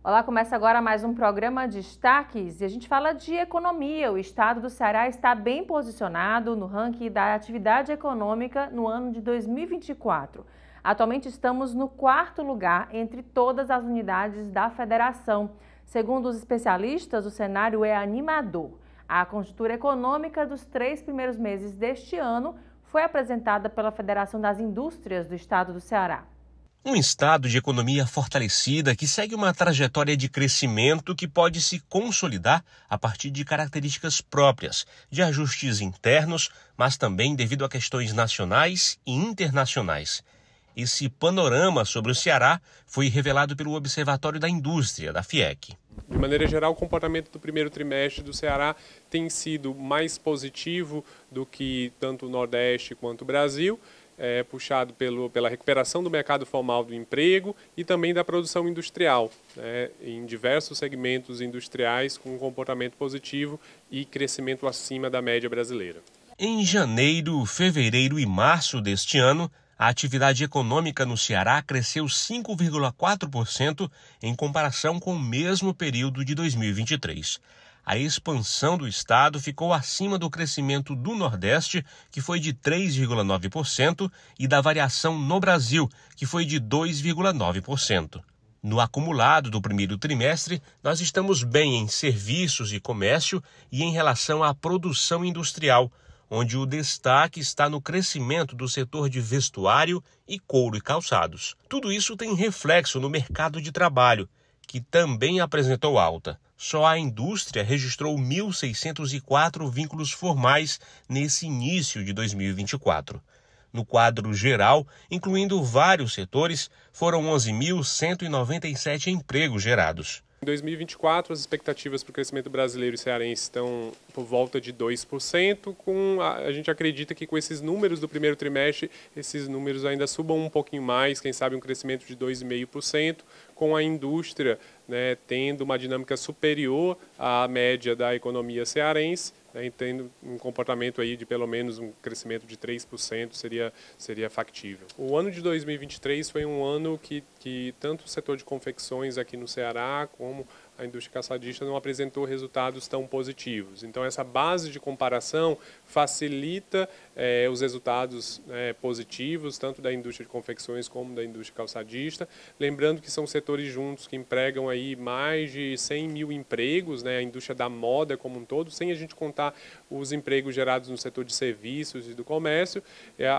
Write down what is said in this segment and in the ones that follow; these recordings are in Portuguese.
Olá, começa agora mais um programa Destaques e a gente fala de economia. O estado do Ceará está bem posicionado no ranking da atividade econômica no ano de 2024. Atualmente estamos no 4º lugar entre todas as unidades da federação. Segundo os especialistas, o cenário é animador. A conjuntura econômica dos 3 primeiros meses deste ano foi apresentada pela Federação das Indústrias do estado do Ceará. Um estado de economia fortalecida que segue uma trajetória de crescimento que pode se consolidar a partir de características próprias, de ajustes internos, mas também devido a questões nacionais e internacionais. Esse panorama sobre o Ceará foi revelado pelo Observatório da Indústria, da FIEC. De maneira geral, o comportamento do primeiro trimestre do Ceará tem sido mais positivo do que tanto o Nordeste quanto o Brasil, puxado pela recuperação do mercado formal do emprego e também da produção industrial, em diversos segmentos industriais com um comportamento positivo e crescimento acima da média brasileira. Em janeiro, fevereiro e março deste ano, a atividade econômica no Ceará cresceu 5,4% em comparação com o mesmo período de 2023. A expansão do estado ficou acima do crescimento do Nordeste, que foi de 3,9%, e da variação no Brasil, que foi de 2,9%. No acumulado do primeiro trimestre, nós estamos bem em serviços e comércio e em relação à produção industrial, onde o destaque está no crescimento do setor de vestuário e couro e calçados. Tudo isso tem reflexo no mercado de trabalho, que também apresentou alta. Só a indústria registrou 1.604 vínculos formais nesse início de 2024. No quadro geral, incluindo vários setores, foram 11.197 empregos gerados. Em 2024, as expectativas para o crescimento brasileiro e cearense estão por volta de 2%. A gente acredita que com esses números do primeiro trimestre, esses números ainda subam um pouquinho mais, quem sabe um crescimento de 2,5%, com a indústria tendo uma dinâmica superior à média da economia cearense, tendo um comportamento aí de pelo menos um crescimento de 3% seria factível. O ano de 2023 foi um ano que tanto o setor de confecções aqui no Ceará como a indústria calçadista não apresentou resultados tão positivos. Então, essa base de comparação facilita os resultados positivos, tanto da indústria de confecções como da indústria calçadista. Lembrando que são setores juntos que empregam aí mais de 100 mil empregos, a indústria da moda como um todo, sem a gente contar os empregos gerados no setor de serviços e do comércio.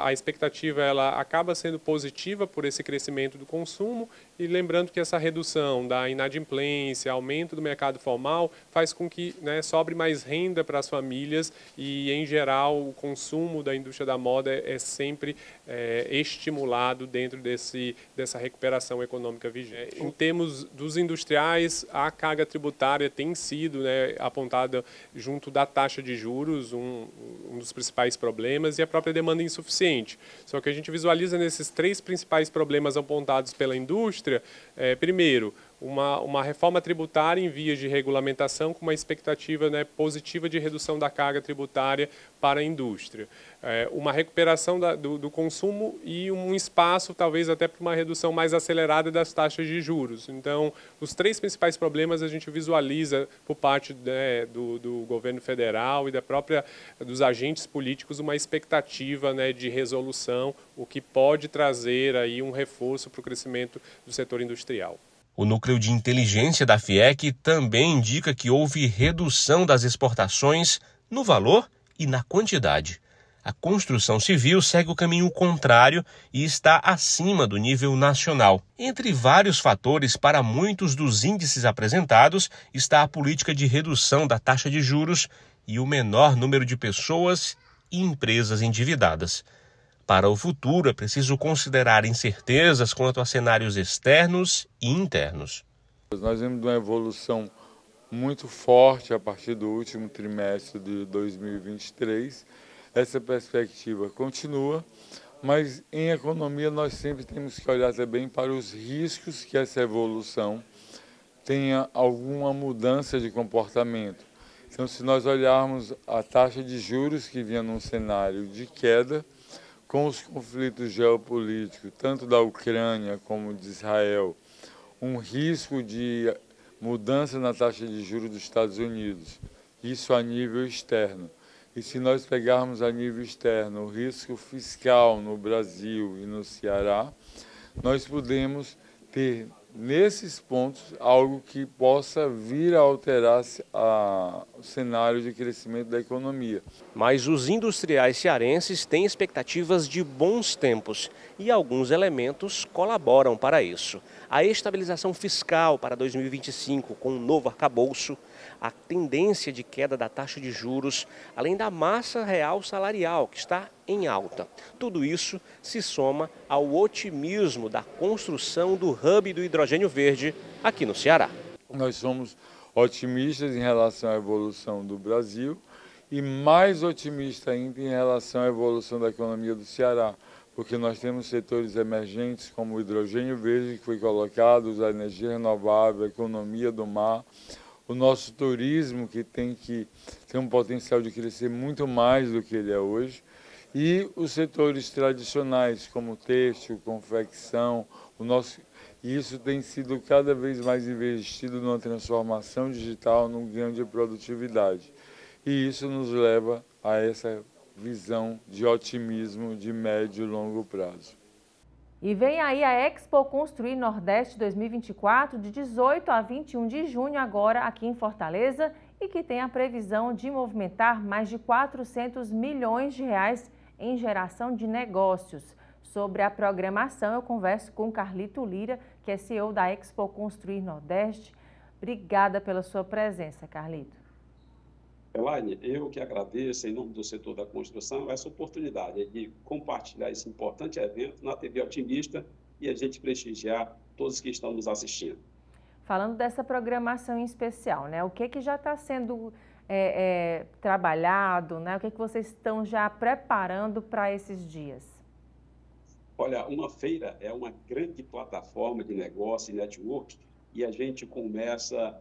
A expectativa ela acaba sendo positiva por esse crescimento do consumo e lembrando que essa redução da inadimplência, aumento do mercado formal, faz com que sobre mais renda para as famílias e, em geral, o consumo da indústria da moda é sempre estimulado dentro dessa recuperação econômica vigente. Em termos dos industriais, a carga tributária tem sido apontada junto da taxa de juros, um dos principais problemas, e a própria demanda insuficiente. Só que a gente visualiza nesses 3 principais problemas apontados pela indústria, primeiro, uma reforma tributária em vias de regulamentação com uma expectativa positiva de redução da carga tributária para a indústria. Uma recuperação do consumo e um espaço, talvez até para uma redução mais acelerada das taxas de juros. Então, os 3 principais problemas a gente visualiza por parte do governo federal e dos agentes políticos uma expectativa de resolução, o que pode trazer aí um reforço para o crescimento do setor industrial. O núcleo de inteligência da FIEC também indica que houve redução das exportações no valor e na quantidade. A construção civil segue o caminho contrário e está acima do nível nacional. Entre vários fatores, para muitos dos índices apresentados, está a política de redução da taxa de juros e o menor número de pessoas e empresas endividadas. Para o futuro, é preciso considerar incertezas quanto a cenários externos e internos. Nós vimos uma evolução muito forte a partir do último trimestre de 2023. Essa perspectiva continua, mas em economia nós sempre temos que olhar também para os riscos que essa evolução tenha alguma mudança de comportamento. Então, se nós olharmos a taxa de juros que vinha num cenário de queda, com os conflitos geopolíticos, tanto da Ucrânia como de Israel, um risco de mudança na taxa de juros dos Estados Unidos, isso a nível externo. E se nós pegarmos a nível externo o risco fiscal no Brasil e no Ceará, nós podemos ter nesses pontos algo que possa vir a alterar o cenário de crescimento da economia. Mas os industriais cearenses têm expectativas de bons tempos e alguns elementos colaboram para isso. A estabilização fiscal para 2025 com um novo arcabouço, a tendência de queda da taxa de juros, além da massa real salarial, que está em alta. Tudo isso se soma ao otimismo da construção do hub do hidrogênio verde aqui no Ceará. Nós somos otimistas em relação à evolução do Brasil e mais otimistas ainda em relação à evolução da economia do Ceará, porque nós temos setores emergentes como o hidrogênio verde, que foi colocado, a energia renovável, a economia do mar, o nosso turismo, que tem um potencial de crescer muito mais do que ele é hoje, e os setores tradicionais, como têxtil, confecção, isso tem sido cada vez mais investido numa transformação digital, num ganho de produtividade. E isso nos leva a essa visão de otimismo de médio e longo prazo. E vem aí a Expo Construir Nordeste 2024, de 18 a 21 de junho, agora aqui em Fortaleza, e que tem a previsão de movimentar mais de 400 milhões de reais em geração de negócios. Sobre a programação, eu converso com Carlito Lira, que é CEO da Expo Construir Nordeste. Obrigada pela sua presença, Carlito. Elaine, eu que agradeço, em nome do setor da construção, essa oportunidade de compartilhar esse importante evento na TV Otimista e a gente prestigiar todos que estão nos assistindo. Falando dessa programação em especial, né? O que já está sendo trabalhado, né? O que vocês estão já preparando para esses dias? Olha, uma feira é uma grande plataforma de negócio e network e a gente começa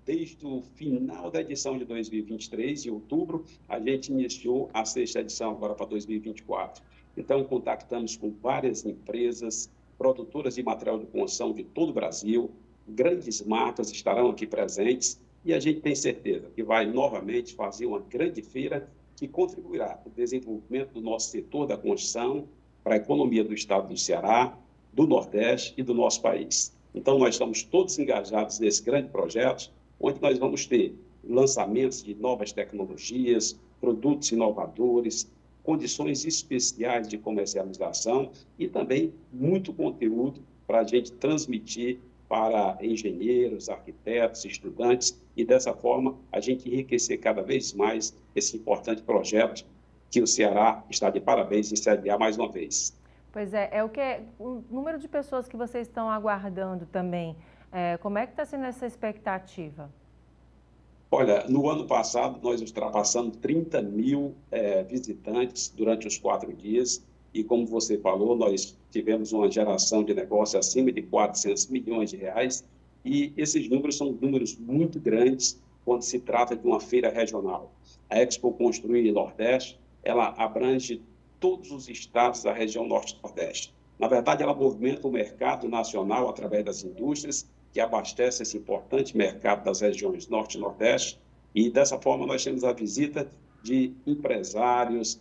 desde o final da edição de 2023, em outubro, a gente iniciou a 6ª edição agora para 2024. Então, contactamos com várias empresas, produtoras de material de construção de todo o Brasil, grandes marcas estarão aqui presentes e a gente tem certeza que vai novamente fazer uma grande feira que contribuirá para o desenvolvimento do nosso setor da construção, para a economia do estado do Ceará, do Nordeste e do nosso país. Então, nós estamos todos engajados nesse grande projeto, onde nós vamos ter lançamentos de novas tecnologias, produtos inovadores, condições especiais de comercialização e também muito conteúdo para a gente transmitir para engenheiros, arquitetos, estudantes e, dessa forma, a gente enriquecer cada vez mais esse importante projeto que o Ceará está de parabéns em sediar mais uma vez. Pois é, o número de pessoas que vocês estão aguardando também, como é que está sendo essa expectativa? Olha, no ano passado nós ultrapassamos 30 mil visitantes durante os 4 dias e, como você falou, nós tivemos uma geração de negócio acima de 400 milhões de reais e esses números são números muito grandes quando se trata de uma feira regional. A Expo Construir Nordeste, ela abrange todos os estados da região Norte-Nordeste. Na verdade, ela movimenta o mercado nacional através das indústrias que abastecem esse importante mercado das regiões Norte e Nordeste. E, dessa forma, nós temos a visita de empresários,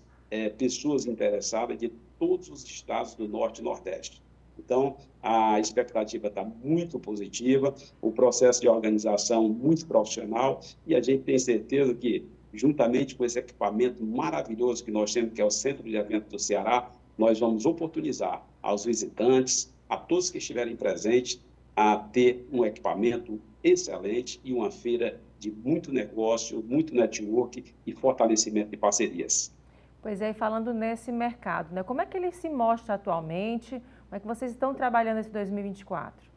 pessoas interessadas de todos os estados do Norte e Nordeste. Então, a expectativa está muito positiva, o processo de organização muito profissional e a gente tem certeza que, juntamente com esse equipamento maravilhoso que nós temos, que é o Centro de Eventos do Ceará, nós vamos oportunizar aos visitantes, a todos que estiverem presentes, a ter um equipamento excelente e uma feira de muito negócio, muito network e fortalecimento de parcerias. Pois é, e falando nesse mercado, né? Como é que ele se mostra atualmente? Como é que vocês estão trabalhando esse 2024?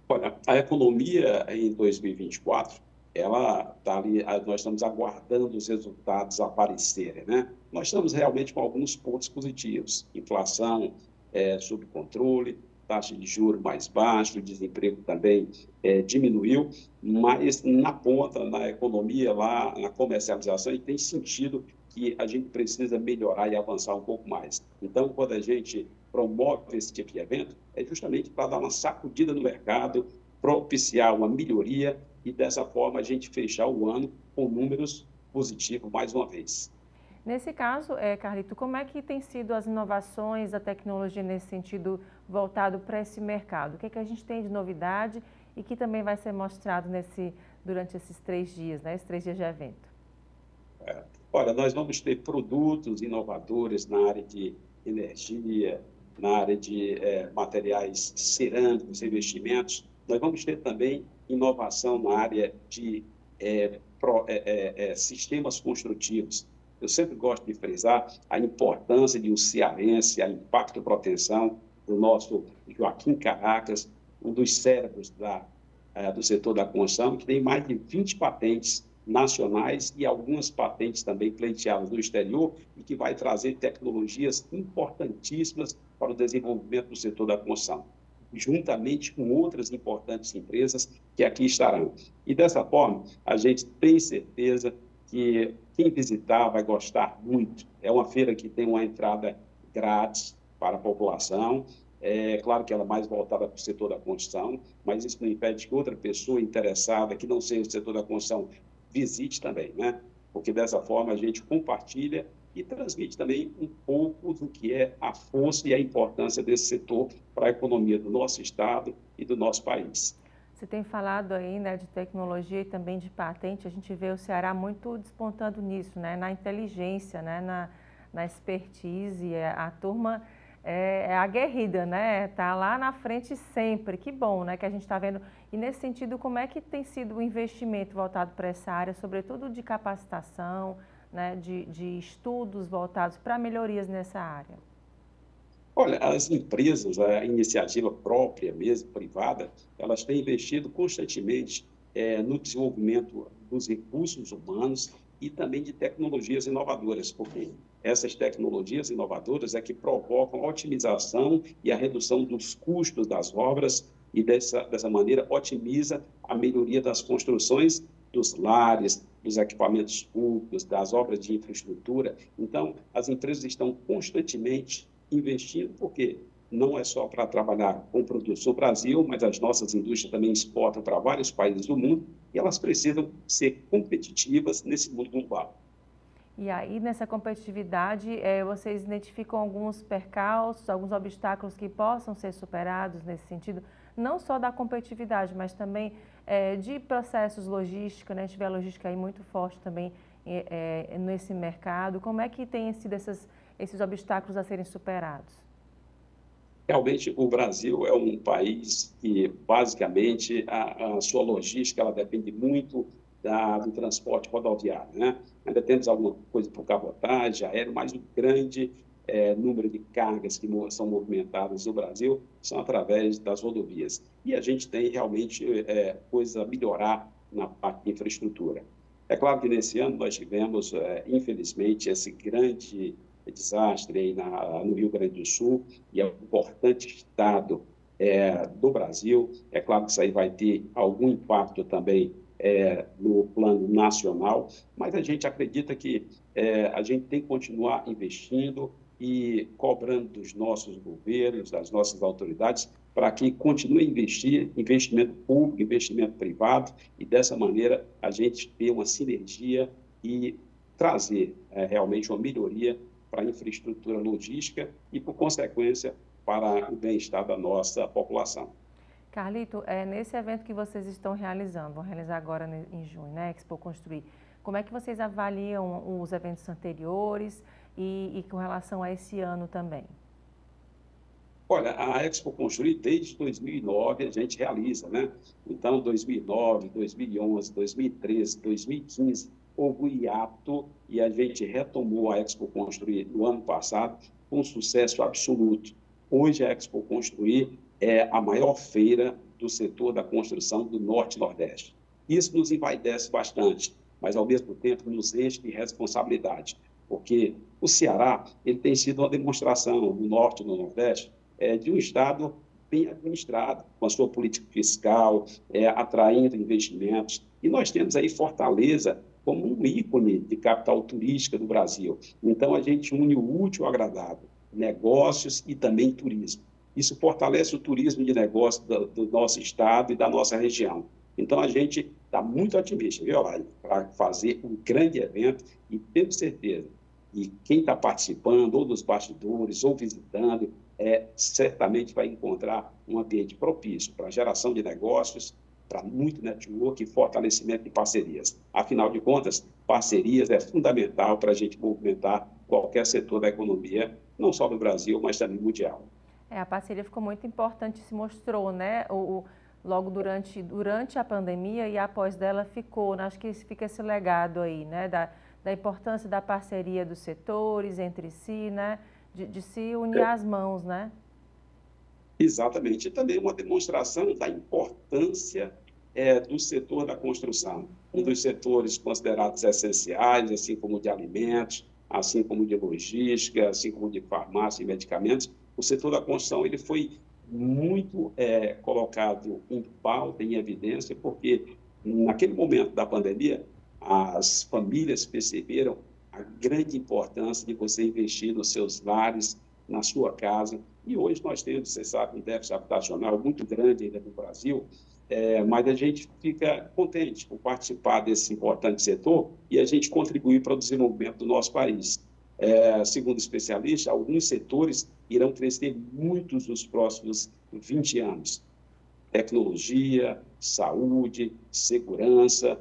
Olha, a economia em 2024, ela está ali, nós estamos aguardando os resultados aparecerem, né? Nós estamos realmente com alguns pontos positivos. Inflação sob controle, taxa de juros mais baixa, o desemprego também diminuiu, mas na ponta, na economia, lá na comercialização, a gente tem sentido que a gente precisa melhorar e avançar um pouco mais. Então, quando a gente promove esse tipo de evento, é justamente para dar uma sacudida no mercado, propiciar uma melhoria e, dessa forma, a gente fechar o ano com números positivos mais uma vez. Nesse caso, Carlito, como é que tem sido as inovações, a tecnologia nesse sentido voltado para esse mercado? O que é que a gente tem de novidade e que também vai ser mostrado durante esses 3 dias, né? Esses 3 dias de evento? Olha, nós vamos ter produtos inovadores na área de energia, na área de materiais cerâmicos, investimentos. Nós vamos ter também inovação na área de sistemas construtivos. Eu sempre gosto de frisar a importância de um cearense, a Impacto Proteção, do nosso Joaquim Caracas, um dos cérebros do setor da construção, que tem mais de 20 patentes nacionais e algumas patentes também pleiteadas no exterior e que vai trazer tecnologias importantíssimas para o desenvolvimento do setor da construção, juntamente com outras importantes empresas que aqui estarão. E, dessa forma, a gente tem certeza que quem visitar vai gostar muito. É uma feira que tem uma entrada grátis para a população. É claro que ela é mais voltada para o setor da construção, mas isso não impede que outra pessoa interessada, que não seja do setor da construção, visite também, né? Porque dessa forma a gente compartilha e transmite também um pouco do que é a força e a importância desse setor para a economia do nosso estado e do nosso país. Você tem falado aí, né, de tecnologia e também de patente. A gente vê o Ceará muito despontando nisso, né, na inteligência, né, na expertise. A turma é aguerrida, né? Tá lá na frente sempre. Que bom, né, que a gente está vendo. E nesse sentido, como é que tem sido o investimento voltado para essa área, sobretudo de capacitação, né, de estudos voltados para melhorias nessa área? Olha, as empresas, a iniciativa própria mesmo, privada, elas têm investido constantemente no desenvolvimento dos recursos humanos e também de tecnologias inovadoras, porque essas tecnologias inovadoras é que provocam a otimização e a redução dos custos das obras e, dessa maneira, otimiza a melhoria das construções dos lares, dos equipamentos públicos, das obras de infraestrutura. Então, as empresas estão constantemente investindo, porque não é só para trabalhar com produtos no Brasil, mas as nossas indústrias também exportam para vários países do mundo e elas precisam ser competitivas nesse mundo global. E aí, nessa competitividade, vocês identificam alguns percalços, alguns obstáculos que possam ser superados nesse sentido, não só da competitividade, mas também de processos logísticos, né? A gente vê a logística aí muito forte também nesse mercado. Como é que têm sido esses obstáculos a serem superados? Realmente, o Brasil é um país que, basicamente, a sua logística ela depende muito do transporte rodoviário, né? Ainda temos alguma coisa por cabotagem, aéreo, mas o grande número de cargas que são movimentadas no Brasil são através das rodovias. E a gente tem realmente coisa a melhorar na parte de infraestrutura. É claro que nesse ano nós tivemos, infelizmente, esse grande desastre aí no Rio Grande do Sul, e é um importante estado do Brasil. É claro que isso aí vai ter algum impacto também no plano nacional, mas a gente acredita que a gente tem que continuar investindo e cobrando dos nossos governos, das nossas autoridades, para que continue a investir, investimento público, investimento privado, e dessa maneira a gente ter uma sinergia e trazer realmente uma melhoria para a infraestrutura logística e, por consequência, para o bem-estar da nossa população. Carlito, nesse evento que vocês estão realizando, vão realizar agora em junho, né, Expo Construir, como é que vocês avaliam os eventos anteriores e com relação a esse ano também? Olha, a Expo Construir, desde 2009, a gente realiza, né? Então, 2009, 2011, 2013, 2015, houve um hiato e a gente retomou a Expo Construir no ano passado com sucesso absoluto. Hoje, a Expo Construir é a maior feira do setor da construção do Norte e Nordeste. Isso nos envaidece bastante, mas, ao mesmo tempo, nos enche de responsabilidade, porque o Ceará ele tem sido uma demonstração no Norte e no Nordeste de um Estado bem administrado, com a sua política fiscal, atraindo investimentos. E nós temos aí Fortaleza como um ícone de capital turística do Brasil. Então, a gente une o útil ao agradável, negócios e também turismo. Isso fortalece o turismo de negócio do nosso estado e da nossa região. Então, a gente está muito otimista, viu, Alain, para fazer um grande evento e temos certeza. E quem está participando, ou dos bastidores, ou visitando, certamente vai encontrar um ambiente propício para geração de negócios, para muito network e fortalecimento de parcerias. Afinal de contas, parcerias é fundamental para a gente movimentar qualquer setor da economia, não só do Brasil, mas também mundial. A parceria ficou muito importante, se mostrou, né? Logo durante a pandemia e após dela ficou, né? Acho que fica esse legado aí, né? Da importância da parceria dos setores entre si, né? De se unir as mãos, né? Exatamente. E também uma demonstração da importância do setor da construção, um dos setores considerados essenciais, assim como de alimentos, assim como de logística, assim como de farmácia e medicamentos. O setor da construção ele foi muito colocado em pauta, em evidência, porque naquele momento da pandemia, as famílias perceberam a grande importância de você investir nos seus lares, na sua casa. E hoje nós temos, você sabe, um déficit habitacional muito grande ainda no Brasil, mas a gente fica contente por participar desse importante setor e a gente contribuir para o desenvolvimento do nosso país. Segundo especialistas, alguns setores irão crescer muito nos próximos 20 anos. Tecnologia, saúde, segurança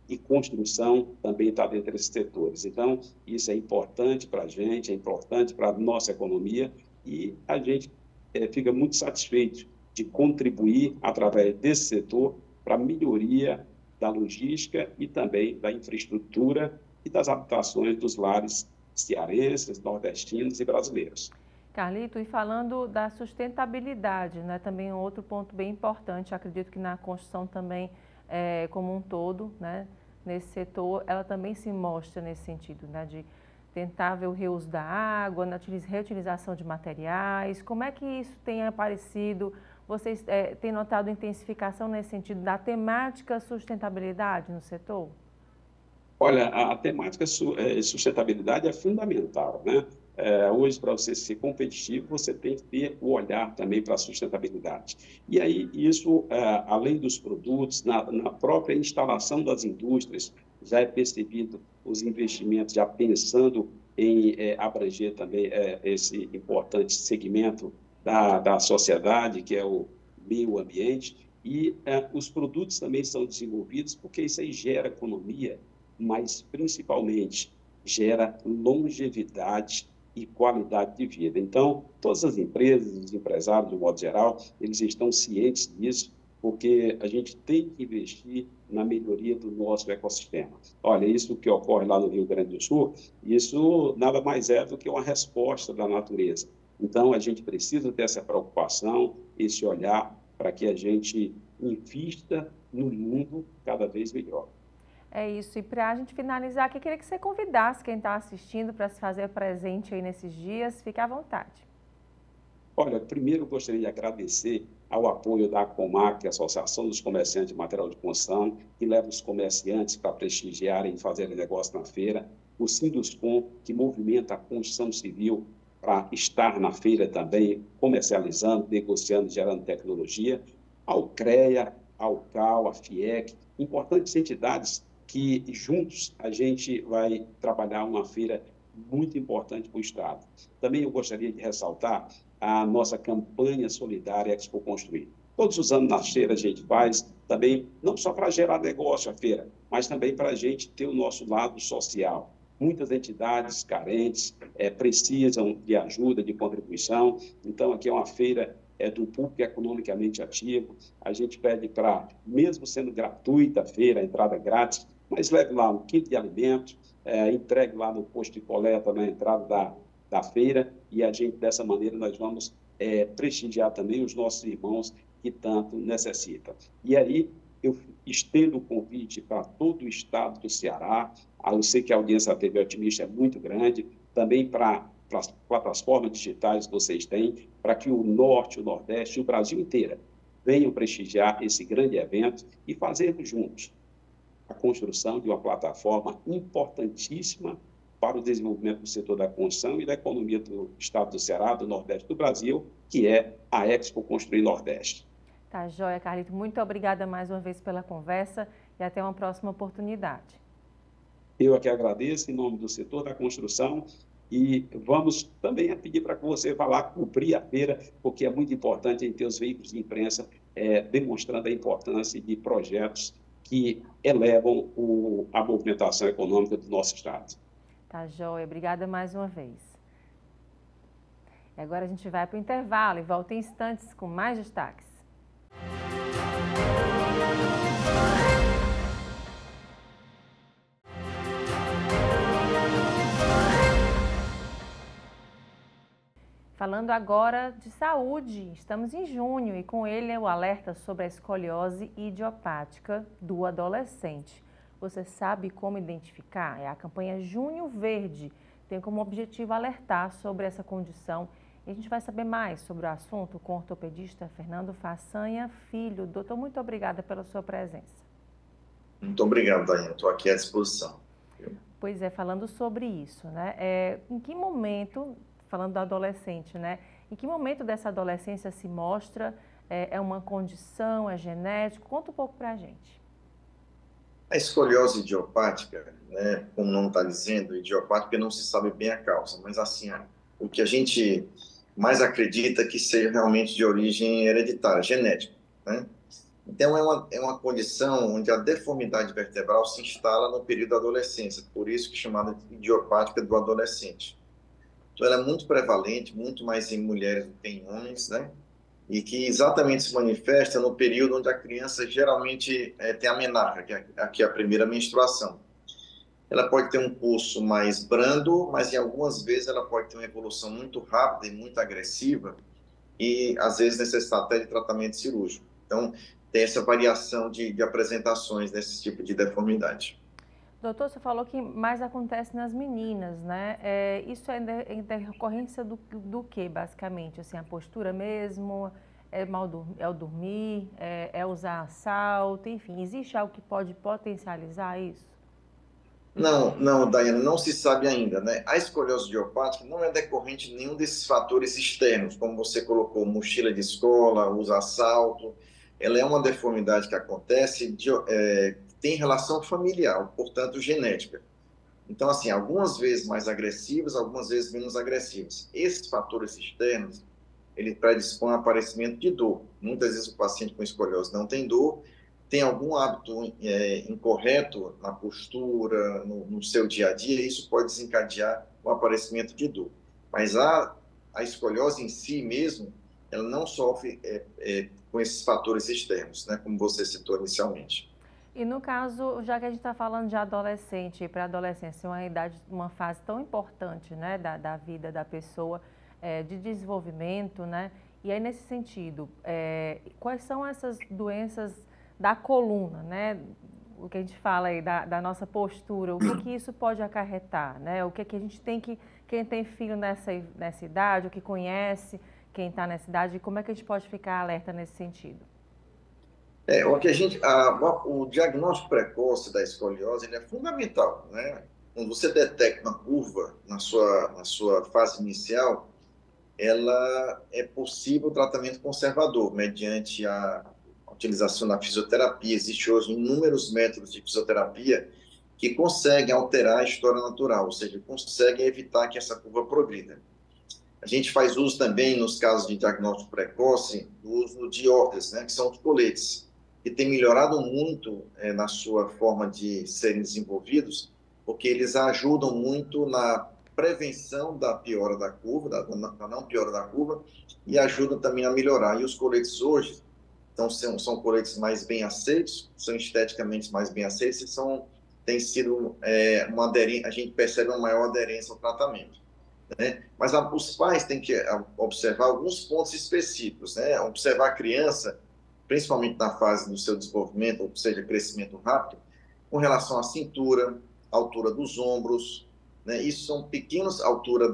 e construção também está dentro desses setores. Então, isso é importante para a gente, é importante para a nossa economia e a gente fica muito satisfeito de contribuir através desse setor para a melhoria da logística e também da infraestrutura e das habitações dos lares cearenses, nordestinos e brasileiros. Carlito, e falando da sustentabilidade, né, também um outro ponto bem importante, acredito que na construção também, como um todo, né, nesse setor, ela também se mostra nesse sentido, né, de tentar ver o reuso da água, na reutilização de materiais. Como é que isso tem aparecido? Vocês têm notado intensificação nesse sentido da temática sustentabilidade no setor? Olha, a temática sustentabilidade é fundamental, né? Hoje, para você ser competitivo, você tem que ter o olhar também para a sustentabilidade. E aí, isso, além dos produtos, na própria instalação das indústrias, já é percebido os investimentos, já pensando em abranger também esse importante segmento da sociedade, que é o meio ambiente, e os produtos também são desenvolvidos porque isso aí gera economia, mas principalmente gera longevidade e qualidade de vida. Então, todas as empresas, os empresários, de modo geral, eles estão cientes disso, porque a gente tem que investir na melhoria do nosso ecossistema. Olha, isso que ocorre lá no Rio Grande do Sul, isso nada mais é do que uma resposta da natureza. Então, a gente precisa ter essa preocupação, esse olhar, para que a gente invista no mundo cada vez melhor. É isso. E para a gente finalizar aqui, queria que você convidasse quem está assistindo para se fazer presente aí nesses dias. Fique à vontade. Olha, primeiro eu gostaria de agradecer ao apoio da ACOMAC, Associação dos Comerciantes de Material de Construção, que leva os comerciantes para prestigiarem e fazerem negócio na feira, o Sinduscom, que movimenta a construção civil para estar na feira também, comercializando, negociando, gerando tecnologia, ao CREA, ao CAL, a FIEC, importantes entidades que juntos a gente vai trabalhar uma feira muito importante para o Estado. Também eu gostaria de ressaltar a nossa campanha solidária Expo Construir. Todos os anos na feira a gente faz também, não só para gerar negócio a feira, mas também para a gente ter o nosso lado social. Muitas entidades carentes precisam de ajuda, de contribuição. Então, aqui é uma feira do público economicamente ativo. A gente pede para, mesmo sendo gratuita a feira, a entrada grátis, mas leve lá um kit de alimento, entregue lá no posto de coleta na entrada da feira e a gente, dessa maneira, nós vamos prestigiar também os nossos irmãos que tanto necessitam. E aí, eu estendo o convite para todo o estado do Ceará, eu sei que a audiência da TV Otimista é muito grande, também para as plataformas digitais que vocês têm, para que o Norte, o Nordeste e o Brasil inteiro venham prestigiar esse grande evento e fazermos juntos a construção de uma plataforma importantíssima para o desenvolvimento do setor da construção e da economia do estado do Ceará, do Nordeste do Brasil, que é a Expo Construir Nordeste. Tá joia, Carlito. Muito obrigada mais uma vez pela conversa e até uma próxima oportunidade. Eu aqui agradeço em nome do setor da construção e vamos também pedir para que você vá lá cobrir a feira, porque é muito importante em ter os veículos de imprensa demonstrando a importância de projetos que elevam a movimentação econômica do nosso estado. Tá joia. Obrigada mais uma vez. E agora a gente vai para o intervalo e volta em instantes com mais destaques. Falando agora de saúde, estamos em junho e com ele é o alerta sobre a escoliose idiopática do adolescente. Você sabe como identificar? É a campanha Junho Verde, tem como objetivo alertar sobre essa condição. E a gente vai saber mais sobre o assunto com o ortopedista Fernando Façanha Filho. Doutor, muito obrigada pela sua presença. Muito obrigado, Daiane. Estou aqui à disposição. Pois é, falando sobre isso, né? Em que momento, falando do adolescente, né? Em que momento dessa adolescência se mostra? É uma condição, é genético? Conta um pouco para a gente. A escoliose idiopática, né, como não está dizendo, idiopática não se sabe bem a causa, mas assim, o que a gente mais acredita que seja realmente de origem hereditária, genética, né? Então, é uma condição onde a deformidade vertebral se instala no período da adolescência, por isso que é chamada de idiopática do adolescente. Então, ela é muito prevalente, muito mais em mulheres do que em homens, né? E que exatamente se manifesta no período onde a criança geralmente tem a menarca, que é a primeira menstruação. Ela pode ter um curso mais brando, mas em algumas vezes ela pode ter uma evolução muito rápida e muito agressiva e às vezes necessitar até de tratamento cirúrgico. Então, tem essa variação de apresentações desse tipo de deformidade. Doutor, você falou que mais acontece nas meninas, né? Isso é em decorrência do que, basicamente? Assim, a postura mesmo, é o dormir, é usar salto, enfim, existe algo que pode potencializar isso? Não, Daiane, não se sabe ainda, né? A escoliose idiopática não é decorrente de nenhum desses fatores externos, como você colocou, mochila de escola, usar salto. Ela é uma deformidade que acontece, tem relação familiar, portanto, genética. Então, assim, algumas vezes mais agressivas, algumas vezes menos agressivas. Esses fatores externos, ele predispõe ao aparecimento de dor. Muitas vezes o paciente com escoliose não tem dor, tem algum hábito incorreto na postura, no seu dia a dia, isso pode desencadear o aparecimento de dor. Mas a escoliose em si mesmo, ela não sofre com esses fatores externos, né, como você citou inicialmente. E no caso, já que a gente está falando de adolescente e pré-adolescência, uma fase tão importante, né, da vida da pessoa, de desenvolvimento, né? E aí, nesse sentido, quais são essas doenças da coluna, né? O que a gente fala aí da nossa postura, o que isso pode acarretar, né? O que a gente tem quem tem filho nessa idade, o que conhece quem está nessa idade, como é que a gente pode ficar alerta nesse sentido? O diagnóstico precoce da escoliose ele é fundamental, né? Quando você detecta uma curva na sua fase inicial, ela é possível o tratamento conservador, mediante a utilização da fisioterapia. Existem hoje inúmeros métodos de fisioterapia que conseguem alterar a história natural, ou seja, conseguem evitar que essa curva progrida. A gente faz uso também, nos casos de diagnóstico precoce, do uso de órteses, né, que são os coletes, que têm melhorado muito na sua forma de serem desenvolvidos, porque eles ajudam muito na prevenção da piora da curva, da não piora da curva, e ajudam também a melhorar. E os coletes hoje são coletes mais bem aceitos, são esteticamente mais bem aceitos e tem sido a gente percebe uma maior aderência ao tratamento, né? Mas os pais têm que observar alguns pontos específicos, né? Observar a criança, principalmente na fase do seu desenvolvimento, ou seja, crescimento rápido, com relação à cintura, altura dos ombros, né? Isso são pequenos, altura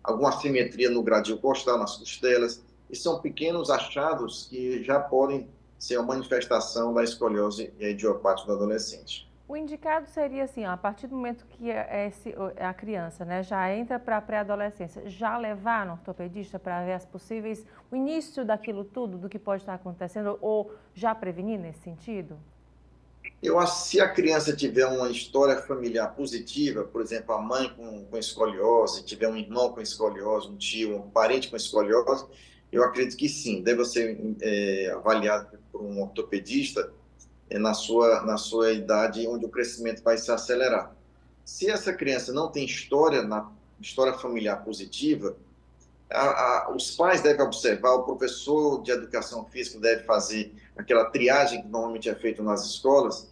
alguma assimetria no gradil costal, nas costelas, e são pequenos achados que já podem ser uma manifestação da escoliose idiopática do adolescente. O indicado seria assim, ó, a partir do momento que a criança, né, já entra para a pré-adolescência, já levar no ortopedista para ver as possíveis, o início daquilo tudo, do que pode estar acontecendo, ou já prevenir nesse sentido? Eu acho que se a criança tiver uma história familiar positiva, por exemplo, a mãe com escoliose, tiver um irmão com escoliose, um tio, um parente com escoliose, eu acredito que sim, deve ser avaliado por um ortopedista na sua idade, onde o crescimento vai se acelerar. Se essa criança não tem história familiar positiva, os pais devem observar, o professor de educação física deve fazer aquela triagem que normalmente é feita nas escolas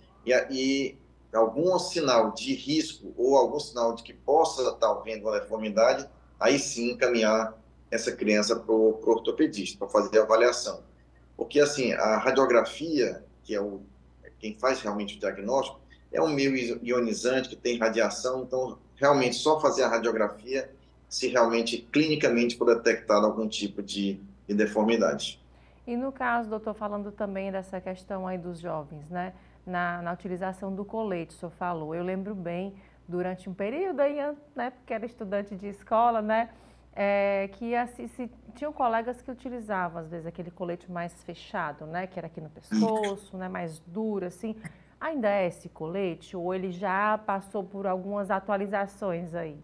e algum sinal de risco ou algum sinal de que possa estar havendo uma deformidade, aí sim encaminhar essa criança para o ortopedista, para fazer a avaliação. Porque, assim, a radiografia, que é quem faz realmente o diagnóstico, é um meio ionizante que tem radiação, então, realmente, só fazer a radiografia se realmente, clinicamente, for detectado algum tipo de deformidade. E no caso, doutor, falando também dessa questão aí dos jovens, né, na utilização do colete, o senhor falou, eu lembro bem, durante um período aí, né, porque era estudante de escola, né, que assim, tinham colegas que utilizavam, às vezes, aquele colete mais fechado, né, que era aqui no pescoço, né, mais duro, assim. Ainda é esse colete ou ele já passou por algumas atualizações aí?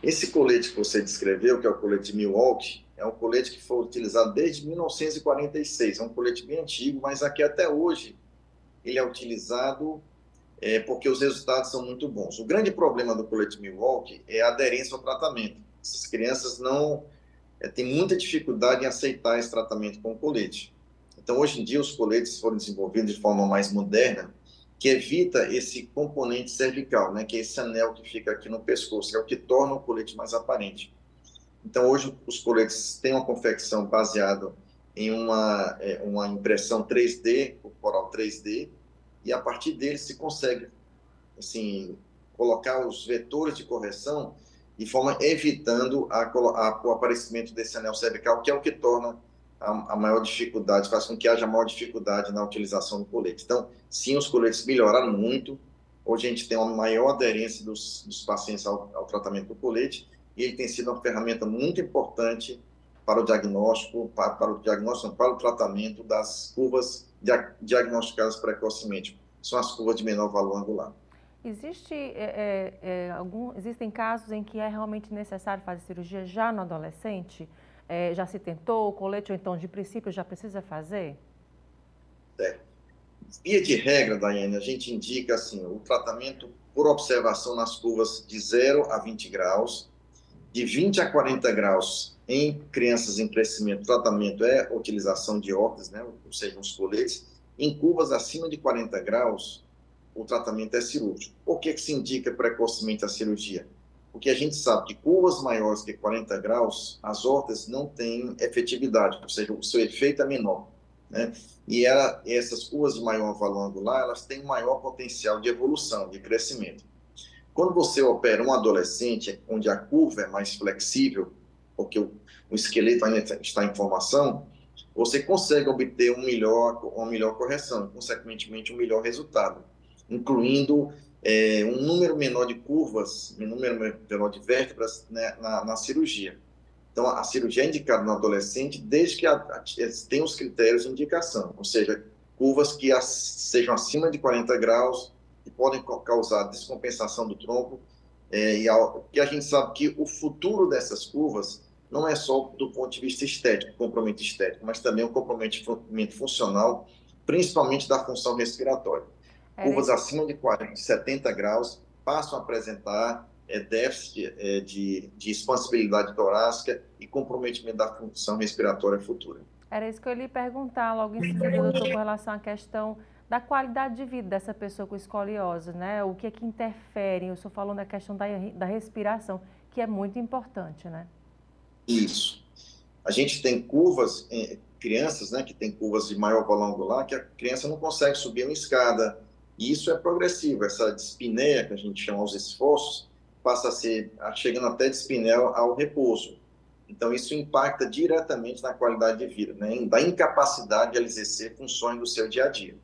Esse colete que você descreveu, que é o colete Milwaukee, é um colete que foi utilizado desde 1946. É um colete bem antigo, mas aqui até hoje ele é utilizado porque os resultados são muito bons. O grande problema do colete Milwaukee é a aderência ao tratamento. Essas crianças não têm muita dificuldade em aceitar esse tratamento com o colete. Então, hoje em dia, os coletes foram desenvolvidos de forma mais moderna, que evita esse componente cervical, né, que é esse anel que fica aqui no pescoço, que é o que torna o colete mais aparente. Então, hoje, os coletes têm uma confecção baseada em uma impressão 3D, corporal 3D, e a partir dele se consegue assim, colocar os vetores de correção de forma evitando o aparecimento desse anel cervical, que é o que torna a maior dificuldade, faz com que haja maior dificuldade na utilização do colete. Então, sim, os coletes melhoraram muito. Hoje a gente tem uma maior aderência dos pacientes ao tratamento do colete e ele tem sido uma ferramenta muito importante para o diagnóstico, para o tratamento das curvas diagnosticadas precocemente. São as curvas de menor valor angular. Existem casos em que é realmente necessário fazer cirurgia já no adolescente? Já se tentou o colete ou então de princípio já precisa fazer? Via de regra, Daiane, a gente indica assim, o tratamento por observação nas curvas de 0 a 20 graus, de 20 a 40 graus em crianças em crescimento, o tratamento é a utilização de órteses, né, ou seja, os coletes. Em curvas acima de 40 graus, o tratamento é cirúrgico. Por que se indica precocemente a cirurgia? Porque a gente sabe que curvas maiores que 40 graus, as órteses não têm efetividade, ou seja, o seu efeito é menor, né? E essas curvas de maior valor angular, elas têm maior potencial de evolução, de crescimento. Quando você opera um adolescente, onde a curva é mais flexível, porque o esqueleto ainda está em formação, você consegue obter uma melhor correção, e, consequentemente, um melhor resultado, incluindo um número menor de curvas, um número menor de vértebras, né, na cirurgia. Então, a cirurgia é indicada no adolescente desde que tenha os critérios de indicação, ou seja, curvas que sejam acima de 40 graus, que podem causar descompensação do tronco, e a gente sabe que o futuro dessas curvas não é só do ponto de vista estético, comprometimento estético, mas também o comprometimento funcional, principalmente da função respiratória. Curvas acima de 70 graus passam a apresentar déficit de expansibilidade torácica e comprometimento da função respiratória futura. Era isso que eu ia lhe perguntar logo em seguida, doutor, com relação à questão da qualidade de vida dessa pessoa com escoliose, né? O que é que interfere? O senhor falou da questão da respiração, que é muito importante, né? Isso. A gente tem curvas, crianças, né, que tem curvas de maior valor angular, que a criança não consegue subir uma escada. E isso é progressivo. Essa dispneia, que a gente chama os esforços, passa a ser, chegando até dispneia ao repouso. Então, isso impacta diretamente na qualidade de vida, né, da incapacidade de ela exercer funções do seu dia a dia.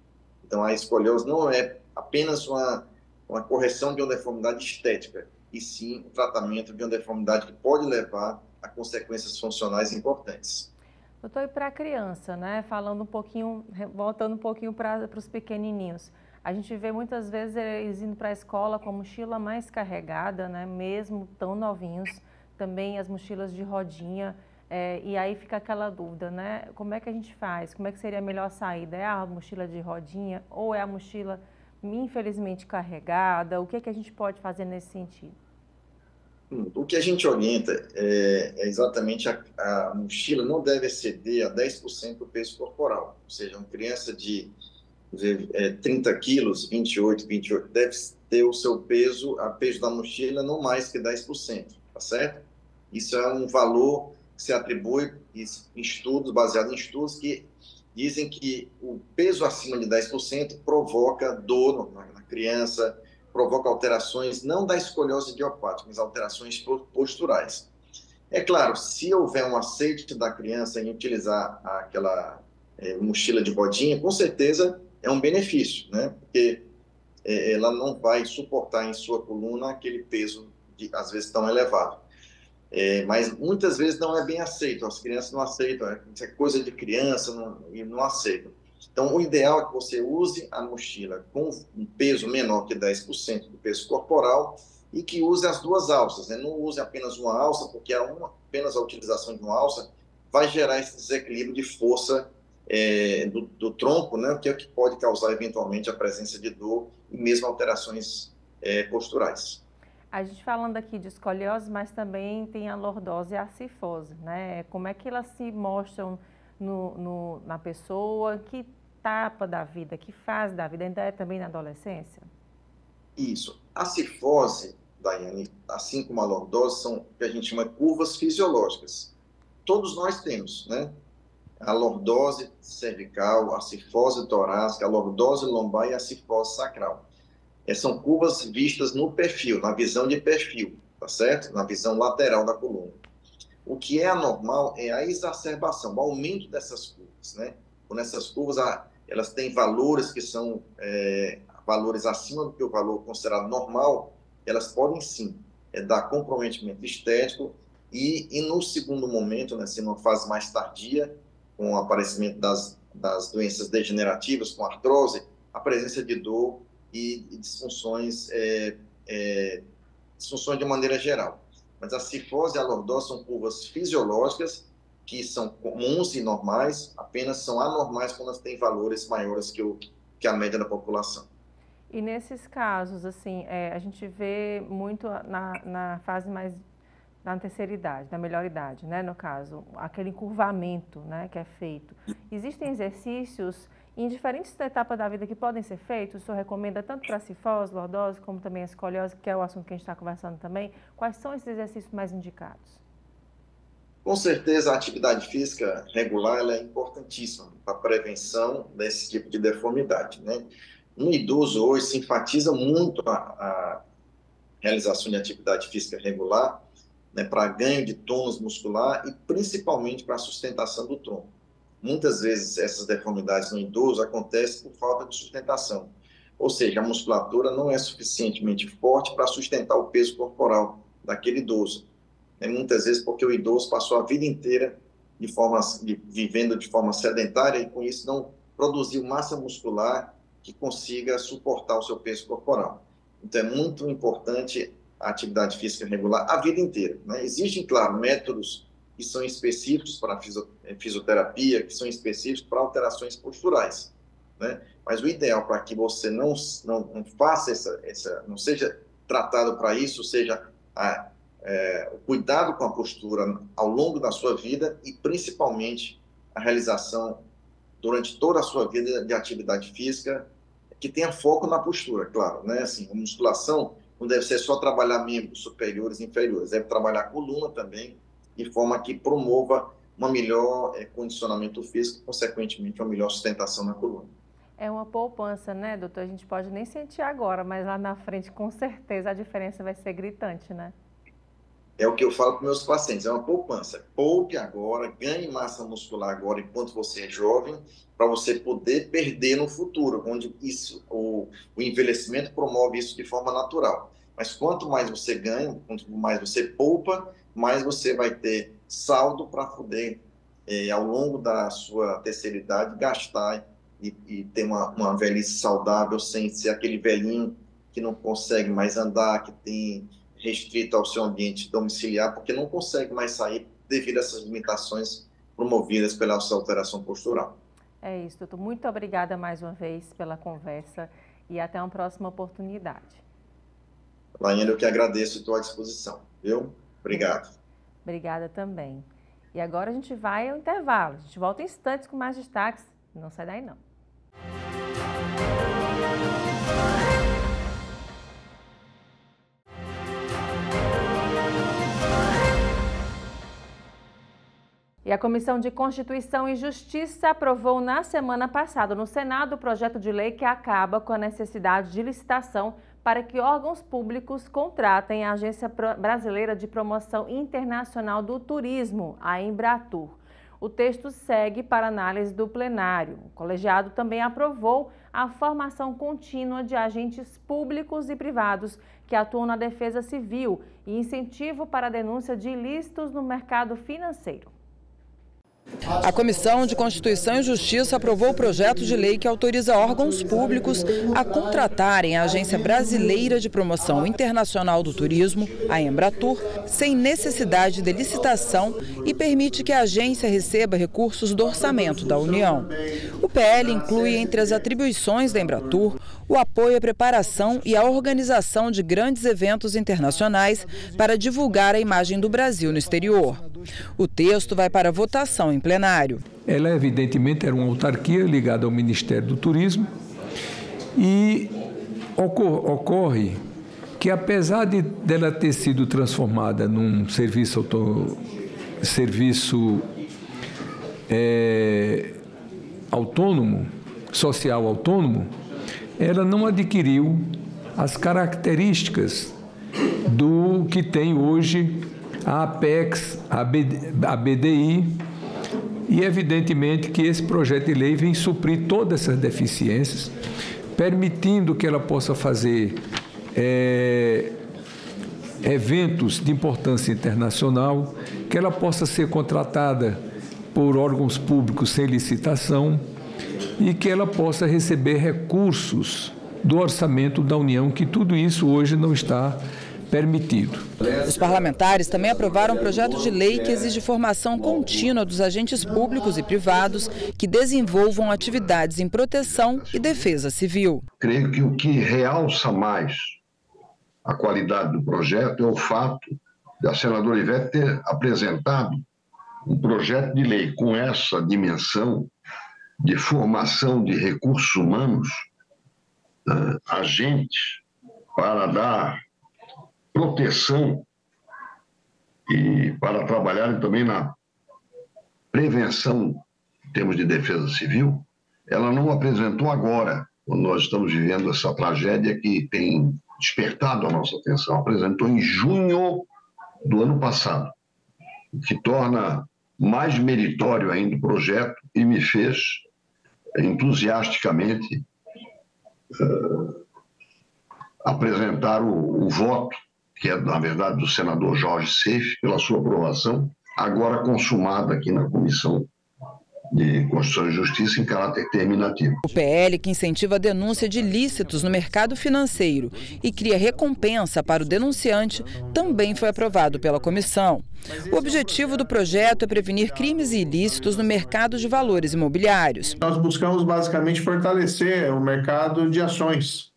Então, a escoliose não é apenas uma correção de uma deformidade estética, e sim o tratamento de uma deformidade que pode levar a consequências funcionais importantes. Doutor, e para a criança, né? Falando um pouquinho, voltando um pouquinho para os pequenininhos. A gente vê muitas vezes eles indo para a escola com a mochila mais carregada, né? Mesmo tão novinhos. Também as mochilas de rodinha. E aí fica aquela dúvida, né? Como é que a gente faz? Como é que seria a melhor saída? É a mochila de rodinha ou é a mochila, infelizmente, carregada? O que é que a gente pode fazer nesse sentido? O que a gente orienta é exatamente a mochila não deve exceder a 10% do peso corporal. Ou seja, uma criança de 30 quilos, 28, deve ter o seu peso, a peso da mochila, não mais que 10%, tá certo? Isso é um valor que se atribui em estudos, baseados em estudos que dizem que o peso acima de 10% provoca dor na criança, provoca alterações, não da escoliose idiopática, mas alterações posturais. É claro, se houver um aceite da criança em utilizar aquela mochila de rodinha, com certeza é um benefício, né? Porque ela não vai suportar em sua coluna aquele peso, às vezes, tão elevado. Mas muitas vezes não é bem aceito, as crianças não aceitam, isso é coisa de criança e não aceitam. Então, o ideal é que você use a mochila com um peso menor que 10% do peso corporal e que use as duas alças, né? Não use apenas uma alça, porque apenas a utilização de uma alça vai gerar esse desequilíbrio de força do tronco, né? Que é o que pode causar eventualmente a presença de dor e mesmo alterações posturais. A gente falando aqui de escoliose, mas também tem a lordose e a cifose, né? Como é que elas se mostram na pessoa? Que etapa da vida, que fase da vida? Ainda é também na adolescência? Isso. A cifose, Daiane, assim como a lordose, são o que a gente chama de curvas fisiológicas. Todos nós temos, né? A lordose cervical, a cifose torácica, a lordose lombar e a cifose sacral. São curvas vistas no perfil, na visão de perfil, tá certo? Na visão lateral da coluna. O que é anormal é a exacerbação, o aumento dessas curvas, né? Quando essas curvas, elas têm valores que são valores acima do que o valor considerado normal, elas podem sim dar comprometimento estético e no segundo momento, né, numa fase mais tardia, com o aparecimento das doenças degenerativas, com artrose, a presença de dor e disfunções de maneira geral. Mas a cifose e a lordose são curvas fisiológicas que são comuns e normais, apenas são anormais quando elas têm valores maiores que a média da população. E nesses casos, assim, a gente vê muito na fase mais na terceira idade, na melhor idade, né, no caso, aquele encurvamento, né, que é feito. Existem exercícios em diferentes etapas da vida que podem ser feitos? O senhor recomenda tanto para a cifose, lordose, como também a escoliose, que é o assunto que a gente está conversando também. Quais são esses exercícios mais indicados? Com certeza, a atividade física regular ela é importantíssima para a prevenção desse tipo de deformidade, né? No idoso, hoje, se enfatiza muito a realização de atividade física regular, né, para ganho de tônus muscular e principalmente para a sustentação do tronco. Muitas vezes essas deformidades no idoso acontecem por falta de sustentação, ou seja, a musculatura não é suficientemente forte para sustentar o peso corporal daquele idoso. Muitas vezes porque o idoso passou a vida inteira vivendo de forma sedentária e com isso não produziu massa muscular que consiga suportar o seu peso corporal. Então é muito importante a atividade física regular a vida inteira, né? Existem, claro, métodos que são específicos para a fisioterapia, que são específicos para alterações posturais, né? Mas o ideal para que você não faça não seja tratado para isso, seja o cuidado com a postura ao longo da sua vida e principalmente a realização durante toda a sua vida de atividade física que tenha foco na postura, claro, né? Assim, a musculação não deve ser só trabalhar membros superiores e inferiores, deve trabalhar a coluna também, de forma que promova um melhor condicionamento físico, consequentemente uma melhor sustentação na coluna. É uma poupança, né, doutor? A gente pode nem sentir agora, mas lá na frente, com certeza, a diferença vai ser gritante, né? É o que eu falo para meus pacientes, é uma poupança. Poupe agora, ganhe massa muscular agora, enquanto você é jovem, para você poder perder no futuro, onde o envelhecimento promove isso de forma natural. Mas quanto mais você ganha, quanto mais você poupa, mais você vai ter saldo para poder, ao longo da sua terceira idade, gastar e ter uma velhice saudável, sem ser aquele velhinho que não consegue mais andar, que tem restrito ao seu ambiente domiciliar, porque não consegue mais sair devido a essas limitações promovidas pela sua alteração postural. É isso, doutor. Muito obrigada mais uma vez pela conversa e até uma próxima oportunidade. Laiane, eu que agradeço e estou à disposição, viu? Obrigado. Obrigada também. E agora a gente vai ao intervalo. A gente volta em instantes com mais destaques. Não sai daí, não. E a Comissão de Constituição e Justiça aprovou na semana passada no Senado o projeto de lei que acaba com a necessidade de licitação para que órgãos públicos contratem a Agência Brasileira de Promoção Internacional do Turismo, a Embratur. O texto segue para análise do plenário. O colegiado também aprovou a formação contínua de agentes públicos e privados que atuam na defesa civil e incentivo para a denúncia de ilícitos no mercado financeiro. A Comissão de Constituição e Justiça aprovou o projeto de lei que autoriza órgãos públicos a contratarem a Agência Brasileira de Promoção Internacional do Turismo, a Embratur, sem necessidade de licitação e permite que a agência receba recursos do orçamento da União. O PL inclui entre as atribuições da Embratur o apoio à preparação e à organização de grandes eventos internacionais para divulgar a imagem do Brasil no exterior. O texto vai para votação em plenário. Ela, evidentemente, era uma autarquia ligada ao Ministério do Turismo e ocorre que, apesar dela ter sido transformada num serviço autônomo, social autônomo, ela não adquiriu as características do que tem hoje a Apex, a BDI, e evidentemente que esse projeto de lei vem suprir todas essas deficiências, permitindo que ela possa fazer eventos de importância internacional, que ela possa ser contratada por órgãos públicos sem licitação e que ela possa receber recursos do orçamento da União, que tudo isso hoje não está permitido. Os parlamentares também aprovaram um projeto de lei que exige formação contínua dos agentes públicos e privados que desenvolvam atividades em proteção e defesa civil. Creio que o que realça mais a qualidade do projeto é o fato da senadora Ivete ter apresentado um projeto de lei com essa dimensão de formação de recursos humanos, agentes, para dar proteção e para trabalharem também na prevenção em termos de defesa civil. Ela não apresentou agora, quando nós estamos vivendo essa tragédia que tem despertado a nossa atenção. Apresentou em junho do ano passado, o que torna mais meritório ainda o projeto e me fez entusiasticamente apresentar o voto, que é, na verdade, do senador Jorge Seife, pela sua aprovação, agora consumada aqui na Comissão de Constituição e Justiça em caráter terminativo. O PL, que incentiva a denúncia de ilícitos no mercado financeiro e cria recompensa para o denunciante, também foi aprovado pela comissão. O objetivo do projeto é prevenir crimes e ilícitos no mercado de valores imobiliários. Nós buscamos basicamente fortalecer o mercado de ações.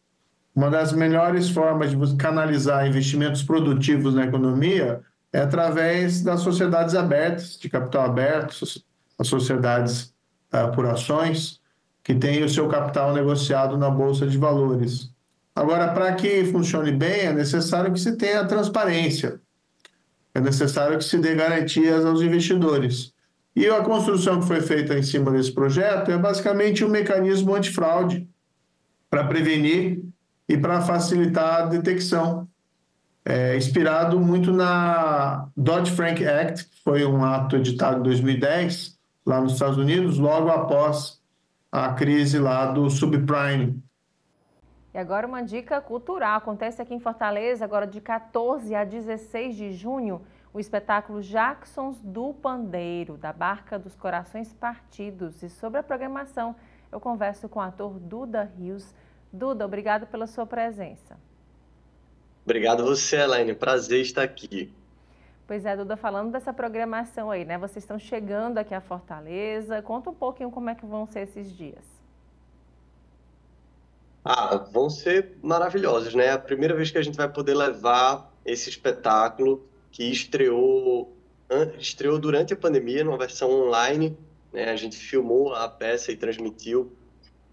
Uma das melhores formas de canalizar investimentos produtivos na economia é através das sociedades abertas, de capital aberto, as sociedades por ações, que têm o seu capital negociado na Bolsa de Valores. Agora, para que funcione bem, é necessário que se tenha transparência, é necessário que se dê garantias aos investidores. E a construção que foi feita em cima desse projeto é basicamente um mecanismo antifraude para prevenir e para facilitar a detecção inspirado muito na Dodd-Frank Act, que foi um ato editado em 2010, lá nos Estados Unidos, logo após a crise lá do subprime. E agora uma dica cultural. Acontece aqui em Fortaleza, agora de 14 a 16 de junho, o espetáculo Jacksons do Pandeiro, da Barca dos Corações Partidos. E sobre a programação, eu converso com o ator Duda Rios. Duda, obrigado pela sua presença. Obrigado você, Elaine. Prazer estar aqui. Pois é, Duda, falando dessa programação aí, né? Vocês estão chegando aqui a Fortaleza. Conta um pouquinho como é que vão ser esses dias. Vão ser maravilhosos, né? A primeira vez que a gente vai poder levar esse espetáculo que estreou durante a pandemia, numa versão online, né? A gente filmou a peça e transmitiu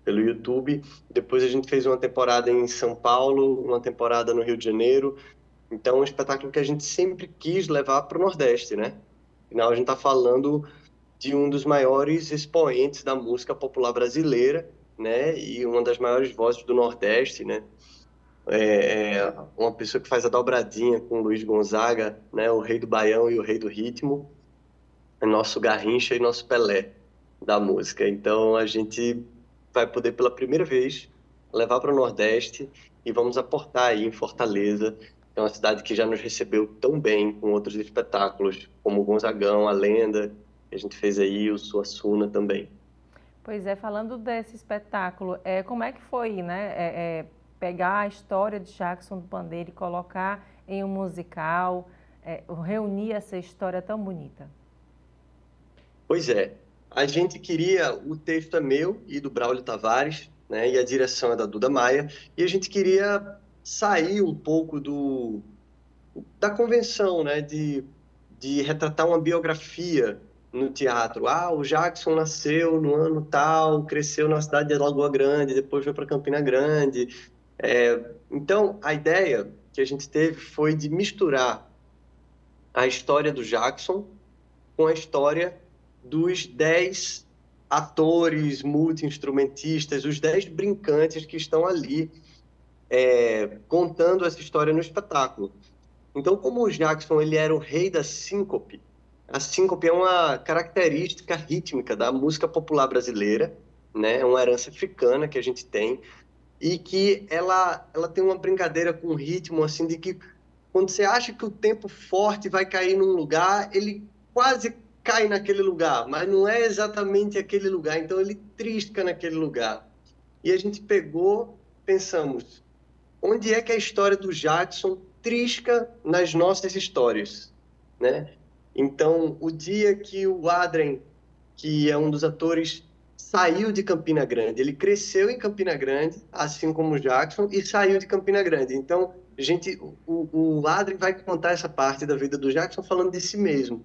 pelo YouTube. Depois a gente fez uma temporada em São Paulo, uma temporada no Rio de Janeiro. Então, é um espetáculo que a gente sempre quis levar para o Nordeste, né? Afinal, a gente está falando de um dos maiores expoentes da música popular brasileira, né? E uma das maiores vozes do Nordeste, né? Uma pessoa que faz a dobradinha com o Luiz Gonzaga, né? O rei do baião e o rei do ritmo, é nosso Garrincha e nosso Pelé da música. Então, a gente vai poder, pela primeira vez, levar para o Nordeste e vamos aportar aí em Fortaleza, que é uma cidade que já nos recebeu tão bem com outros espetáculos, como o Gonzagão, a Lenda, que a gente fez aí, o Suassuna também. Pois é, falando desse espetáculo, como é que foi, né? Pegar a história de Jackson do Pandeiro e colocar em um musical, reunir essa história tão bonita? Pois é, a gente queria, o texto é meu e do Braulio Tavares, né? E a direção é da Duda Maia, e a gente queria sair um pouco da convenção, né? De retratar uma biografia no teatro. O Jackson nasceu no ano tal, cresceu na cidade de Lagoa Grande, depois foi para Campina Grande. Então, a ideia que a gente teve foi de misturar a história do Jackson com a história dos 10 atores, multi-instrumentistas, os 10 brincantes que estão ali contando essa história no espetáculo. Então, como o Jackson ele era o rei da síncope, a síncope é uma característica rítmica da música popular brasileira, né? É uma herança africana que a gente tem, e que ela tem uma brincadeira com o ritmo, assim, de que quando você acha que o tempo forte vai cair num lugar, ele quase cai naquele lugar, mas não é exatamente aquele lugar, então ele trisca naquele lugar. E a gente pensamos, onde é que a história do Jackson trisca nas nossas histórias, né? Então, o dia que o Adrien, que é um dos atores, saiu de Campina Grande, ele cresceu em Campina Grande, assim como o Jackson, e saiu de Campina Grande. Então, o Adrien vai contar essa parte da vida do Jackson falando de si mesmo.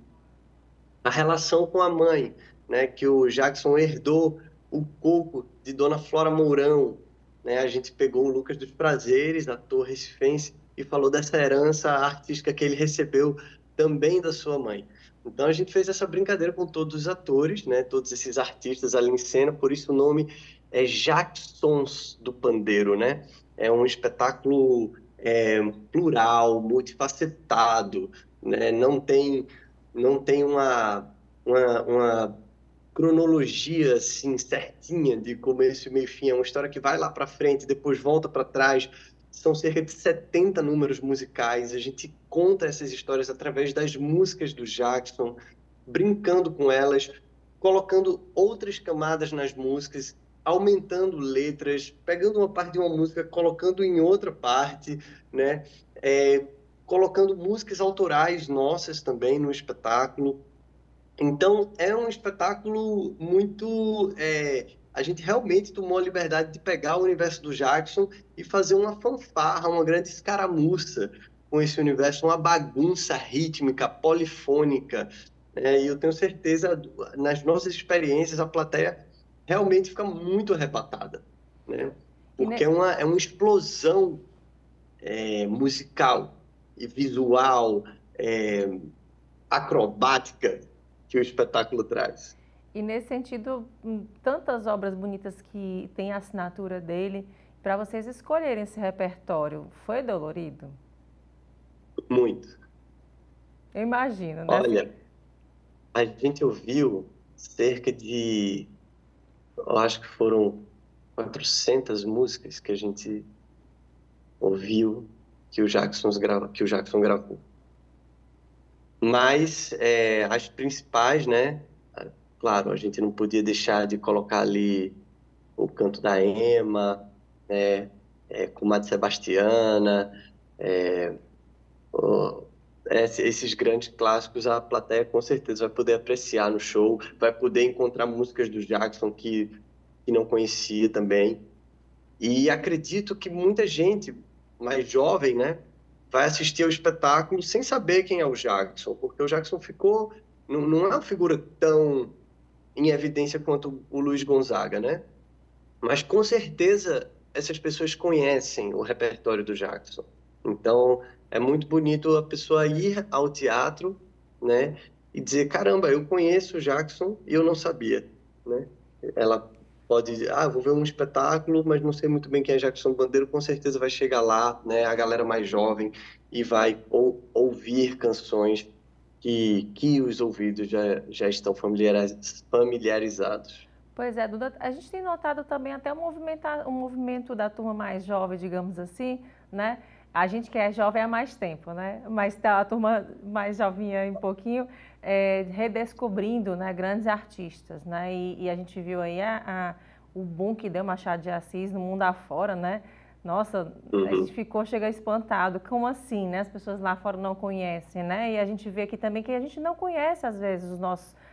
A relação com a mãe, né, que o Jackson herdou o coco de Dona Flora Mourão, né? A gente pegou o Lucas dos Prazeres, ator recifense, e falou dessa herança artística que ele recebeu também da sua mãe. Então a gente fez essa brincadeira com todos os atores, né? Todos esses artistas ali em cena, por isso o nome é Jacksons do Pandeiro, né? É um espetáculo plural, multifacetado, né? Não tem uma cronologia assim certinha de começo, meio e fim. É uma história que vai lá para frente, depois volta para trás. São cerca de 70 números musicais. A gente conta essas histórias através das músicas do Jackson, brincando com elas, colocando outras camadas nas músicas, aumentando letras, pegando uma parte de uma música, colocando em outra parte, né? Colocando músicas autorais nossas também no espetáculo. Então, é um espetáculo muito... a gente realmente tomou a liberdade de pegar o universo do Jackson e fazer uma fanfarra, uma grande escaramuça com esse universo, uma bagunça rítmica, polifônica. E eu tenho certeza, nas nossas experiências, a plateia realmente fica muito arrebatada, né? Porque é uma explosão musical e visual, acrobática, que o espetáculo traz. E nesse sentido, tantas obras bonitas que tem a assinatura dele, para vocês escolherem esse repertório, foi dolorido? Muito. Eu imagino, né? Olha, a gente ouviu cerca de, eu acho que foram 400 músicas que a gente ouviu que o Jackson gravou. Mas as principais, né? Claro, a gente não podia deixar de colocar ali o Canto da Ema, né? Comadre Sebastiana, esses grandes clássicos, a plateia com certeza vai poder apreciar no show, vai poder encontrar músicas do Jackson que não conhecia também. E acredito que muita gente mais jovem, né, vai assistir ao espetáculo sem saber quem é o Jackson, porque o Jackson ficou, não é uma figura tão em evidência quanto o Luiz Gonzaga, né? Mas com certeza essas pessoas conhecem o repertório do Jackson. Então é muito bonito a pessoa ir ao teatro, né, e dizer, caramba, eu conheço o Jackson e eu não sabia, né? Ela pode dizer, vou ver um espetáculo, mas não sei muito bem quem é Jackson Bandeiro, com certeza vai chegar lá, né, a galera mais jovem, e vai ouvir canções que os ouvidos já estão familiarizados. Pois é, Duda, a gente tem notado também até um movimento da turma mais jovem, digamos assim, né? A gente que é jovem há mais tempo, né? Mas tá a turma mais jovinha um pouquinho redescobrindo, né, grandes artistas, né? E a gente viu aí o boom que deu Machado de Assis no mundo afora, né? Nossa, a gente chega espantado. Como assim, né? As pessoas lá fora não conhecem, né? E a gente vê aqui também que a gente não conhece, às vezes,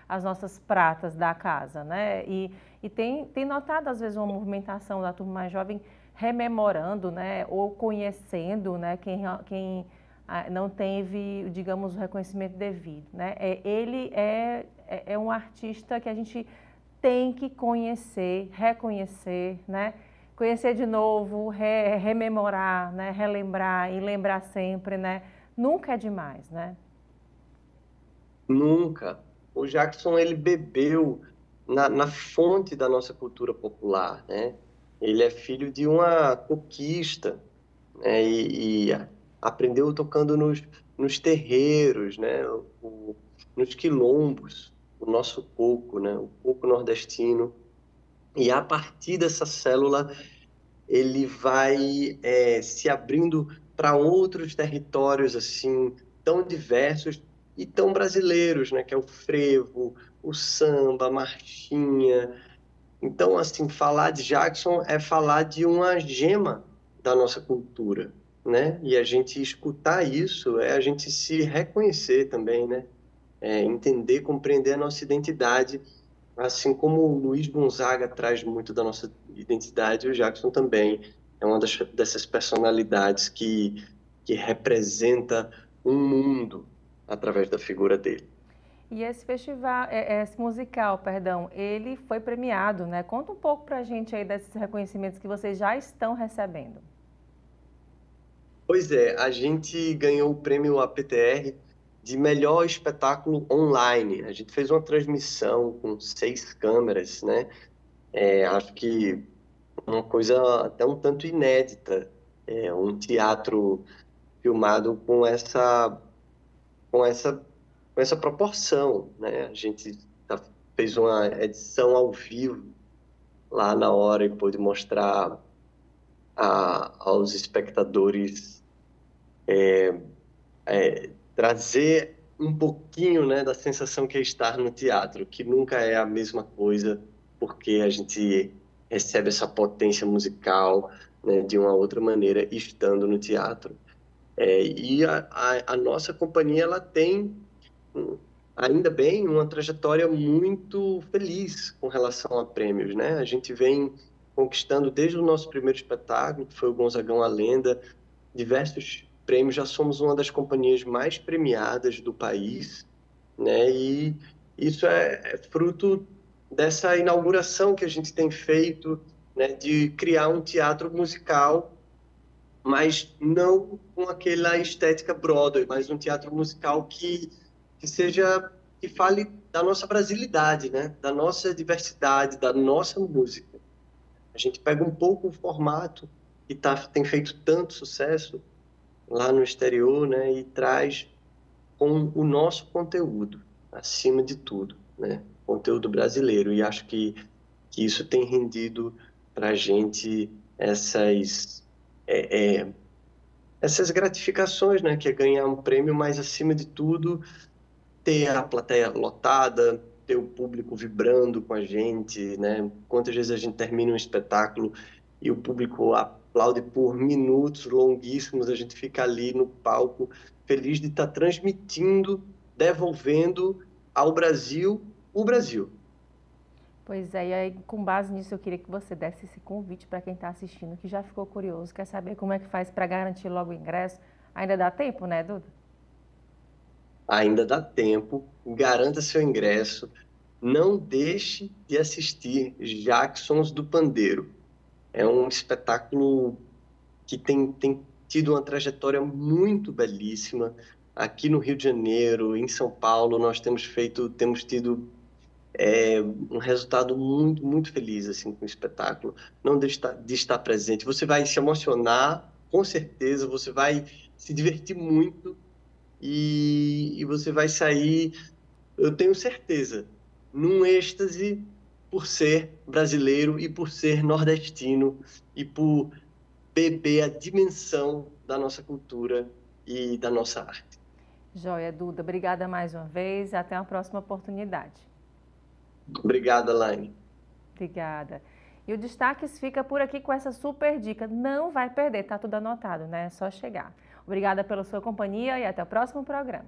as nossas pratas da casa, né? E tem notado, às vezes, uma movimentação da turma mais jovem rememorando, né? Ou conhecendo, né? Quem não teve, digamos, o reconhecimento devido, né? Ele é um artista que a gente tem que conhecer, reconhecer, né? Conhecer de novo, rememorar, né? Relembrar e lembrar sempre, né? Nunca é demais, né? Nunca. O Jackson, ele bebeu na fonte da nossa cultura popular, né? Ele é filho de uma coquista, né? E aprendeu tocando nos terreiros, né? Nos quilombos, o nosso coco, né? O coco nordestino. E a partir dessa célula, ele vai se abrindo para outros territórios assim tão diversos e tão brasileiros, né? Que é o frevo, o samba, a marchinha. Então, assim, falar de Jackson é falar de uma gema da nossa cultura, né? E a gente escutar isso é a gente se reconhecer também, né? Entender, compreender a nossa identidade. Assim como o Luiz Gonzaga traz muito da nossa identidade, o Jackson também é uma dessas personalidades que representa um mundo através da figura dele. E esse festival, esse musical, perdão, ele foi premiado, né? Conta um pouco pra gente aí desses reconhecimentos que vocês já estão recebendo. Pois é, a gente ganhou o prêmio APTR de melhor espetáculo online. A gente fez uma transmissão com 6 câmeras, né? Acho que uma coisa até um tanto inédita, um teatro filmado com essa proporção, né? A gente fez uma edição ao vivo lá na hora e pôde mostrar aos espectadores trazer um pouquinho, né, da sensação que é estar no teatro, que nunca é a mesma coisa, porque a gente recebe essa potência musical, né, de uma outra maneira estando no teatro. E a nossa companhia, ela tem, ainda bem, uma trajetória muito feliz com relação a prêmios, né? A gente vem conquistando desde o nosso primeiro espetáculo, que foi o Gonzagão a Lenda, diversos prêmios, já somos uma das companhias mais premiadas do país, né? E isso é fruto dessa inauguração que a gente tem feito, né, de criar um teatro musical, mas não com aquela estética Broadway, mas um teatro musical que fale da nossa brasilidade, né? Da nossa diversidade, da nossa música. A gente pega um pouco o formato que tem feito tanto sucesso lá no exterior, né, e traz com o nosso conteúdo, acima de tudo, né, conteúdo brasileiro. E acho que isso tem rendido para a gente essas gratificações, né, que é ganhar um prêmio, mas acima de tudo ter a plateia lotada, ter o público vibrando com a gente, né? Quantas vezes a gente termina um espetáculo e o público aplaude por minutos longuíssimos, a gente fica ali no palco feliz de estar transmitindo, devolvendo ao Brasil o Brasil. Pois é, e aí com base nisso eu queria que você desse esse convite para quem está assistindo, que já ficou curioso, quer saber como é que faz para garantir logo o ingresso. Ainda dá tempo, né, Duda? Ainda dá tempo, garanta seu ingresso, não deixe de assistir Jacksons do Pandeiro. É um espetáculo que tem tido uma trajetória muito belíssima. Aqui no Rio de Janeiro, em São Paulo, nós temos tido um resultado muito, muito feliz assim, com o espetáculo. Não deixe de estar presente. Você vai se emocionar, com certeza, você vai se divertir muito e você vai sair, eu tenho certeza, num êxtase por ser brasileiro e por ser nordestino e por beber a dimensão da nossa cultura e da nossa arte. Joia, Duda, obrigada mais uma vez, até uma próxima oportunidade. Obrigada, Laine. Obrigada. E o Destaques fica por aqui com essa super dica. Não vai perder, tá tudo anotado, né? É só chegar. Obrigada pela sua companhia e até o próximo programa.